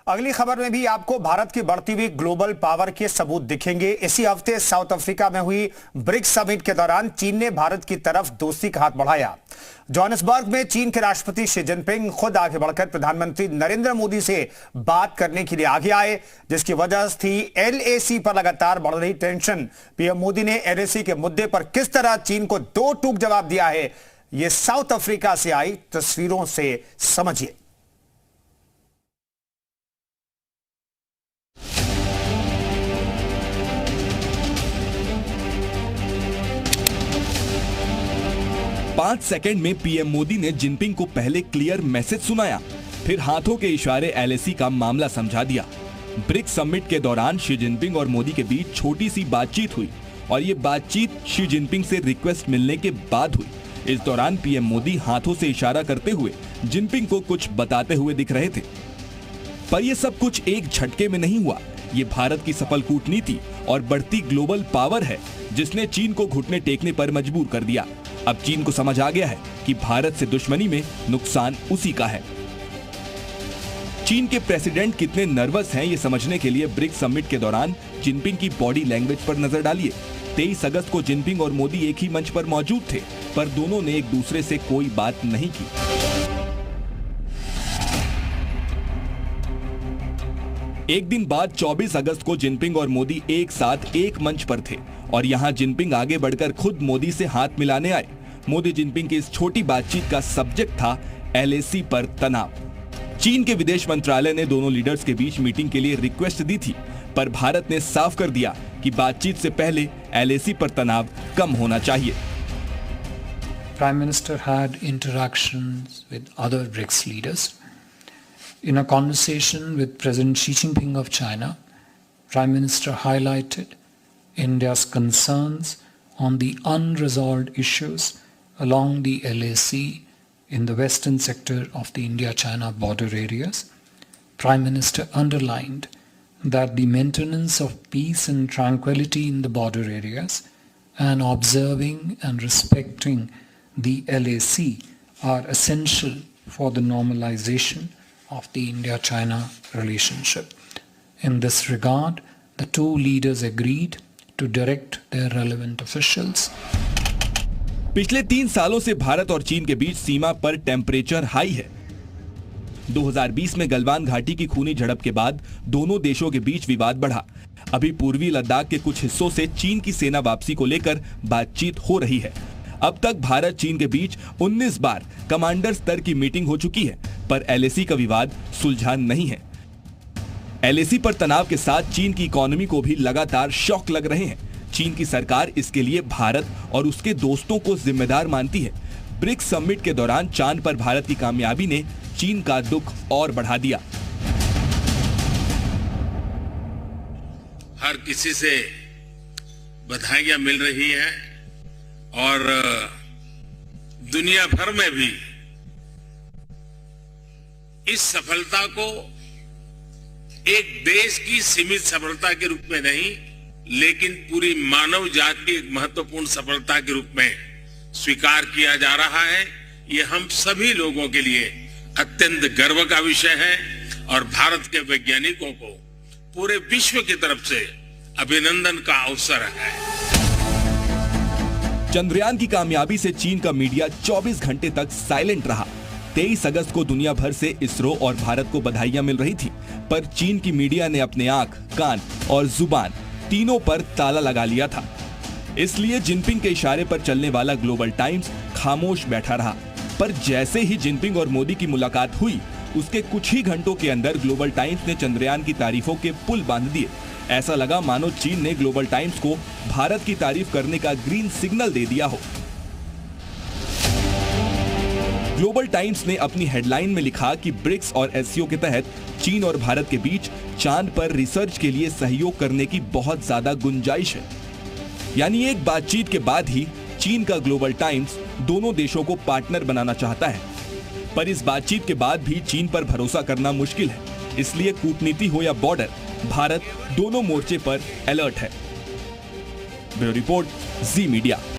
अगली खबर में भी आपको भारत की बढ़ती हुई ग्लोबल पावर के सबूत दिखेंगे। इसी हफ्ते साउथ अफ्रीका में हुई ब्रिक्स समिट के दौरान चीन ने भारत की तरफ दोस्ती का हाथ बढ़ाया। जोहानिसबर्ग में चीन के राष्ट्रपति शी जिनपिंग खुद आगे बढ़कर प्रधानमंत्री नरेंद्र मोदी से बात करने के लिए आगे आए, जिसकी वजह थी एलएसी पर लगातार बढ़ रही टेंशन। पीएम मोदी ने एलएसी के मुद्दे पर किस तरह चीन को दो टूक जवाब दिया है, यह साउथ अफ्रीका से आई तस्वीरों से समझिए। पांच सेकंड में पीएम मोदी ने जिनपिंग को पहले क्लियर मैसेज सुनाया, फिर हाथों के इशारे एलएसी का मामला समझा दिया। ब्रिक्स समिट के दौरान शी जिनपिंग और मोदी के बीच छोटी सी बातचीत हुई और ये बातचीत शी जिनपिंग से रिक्वेस्ट मिलने के बाद हुई। इस दौरान पीएम मोदी हाथों से इशारा करते हुए जिनपिंग को कुछ बताते हुए दिख रहे थे। पर यह सब कुछ एक झटके में नहीं हुआ। ये भारत की सफल कूटनीति और बढ़ती ग्लोबल पावर है जिसने चीन को घुटने टेकने पर मजबूर कर दिया। अब चीन को समझ आ गया है कि भारत से दुश्मनी में नुकसान उसी का है। चीन के प्रेसिडेंट कितने नर्वस हैं ये समझने के लिए ब्रिक्स समिट के दौरान जिनपिंग की बॉडी लैंग्वेज पर नजर डालिए। 23 अगस्त को जिनपिंग और मोदी एक ही मंच पर मौजूद थे, पर दोनों ने एक दूसरे से कोई बात नहीं की। एक दिन बाद 24 अगस्त को जिनपिंग और मोदी एक साथ एक मंच पर थे और यहाँ जिनपिंग आगे बढ़कर खुद मोदी से हाथ मिलाने आए। मोदी जिनपिंग की इस छोटी बातचीत का सब्जेक्ट था एलएसी पर तनाव। चीन के विदेश मंत्रालय ने दोनों लीडर्स के बीच मीटिंग के लिए रिक्वेस्ट दी थी, पर भारत ने साफ कर दिया कि बातचीत से पहले एलएसी पर तनाव कम होना चाहिए। Prime Minister had interactions with other BRICS leaders. In a conversation with President Xi Jinping of China, Prime Minister highlighted India's concerns on the unresolved issues along the LAC in the western sector of the India-China border areas. Prime Minister underlined that the maintenance of peace and tranquility in the border areas and observing and respecting the LAC are essential for the normalization of the India-China relationship. In this regard, the two leaders agreed to direct their relevant officials. पिछले 3 सालों से भारत और चीन के बीच सीमा पर temperature high है। 2020 में गलवान घाटी की खूनी झड़प के बाद दोनों देशों के बीच विवाद बढ़ा। अभी पूर्वी लद्दाख के कुछ हिस्सों से चीन की सेना वापसी को लेकर बातचीत हो रही है। अब तक भारत चीन के बीच 19 बार कमांडर स्तर की मीटिंग हो चुकी है, पर एलएसी का विवाद सुलझा नहीं है। एलएसी पर तनाव के साथ चीन की इकोनॉमी को भी लगातार शॉक लग रहे हैं। चीन की सरकार इसके लिए भारत और उसके दोस्तों को जिम्मेदार मानती है। ब्रिक्स समिट के दौरान चांद पर भारत की कामयाबी ने चीन का दुख और बढ़ा दिया। हर किसी से बधाइयां मिल रही हैं और दुनिया भर में भी इस सफलता को एक देश की सीमित सफलता के रूप में नहीं, लेकिन पूरी मानव जाति की एक महत्वपूर्ण सफलता के रूप में स्वीकार किया जा रहा है। ये हम सभी लोगों के लिए अत्यंत गर्व का विषय है और भारत के वैज्ञानिकों को पूरे विश्व की तरफ से अभिनंदन का अवसर है। चंद्रयान की कामयाबी से चीन का मीडिया 24 घंटे तक साइलेंट रहा। 23 अगस्त को दुनिया भर से इसरो और भारत को बधाइयां मिल रही थी, पर चीन की मीडिया ने अपने आंख, कान और जुबान तीनों पर ताला लगा लिया था। इसलिए जिनपिंग के इशारे पर चलने वाला ग्लोबल टाइम्स खामोश बैठा रहा। पर जैसे ही जिनपिंग और मोदी की मुलाकात हुई, उसके कुछ ही घंटों के अंदर ग्लोबल टाइम्स ने चंद्रयान की तारीफों के पुल बांध दिए। ऐसा लगा मानो चीन ने ग्लोबल टाइम्स को भारत की तारीफ करने का ग्रीन सिग्नल दे दिया हो। ग्लोबल टाइम्स ने अपनी हेडलाइन में लिखा कि ब्रिक्स और एससीओ के तहत चीन और भारत के बीच चांद पर रिसर्च के लिए सहयोग करने की बहुत ज्यादा गुंजाइश है। यानी एक बातचीत के बाद ही चीन का ग्लोबल टाइम्स दोनों देशों को पार्टनर बनाना चाहता है। पर इस बातचीत के बाद भी चीन पर भरोसा करना मुश्किल है। इसलिए कूटनीति हो या बॉर्डर, भारत दोनों मोर्चे पर अलर्ट है। ब्यूरो रिपोर्ट, जी मीडिया।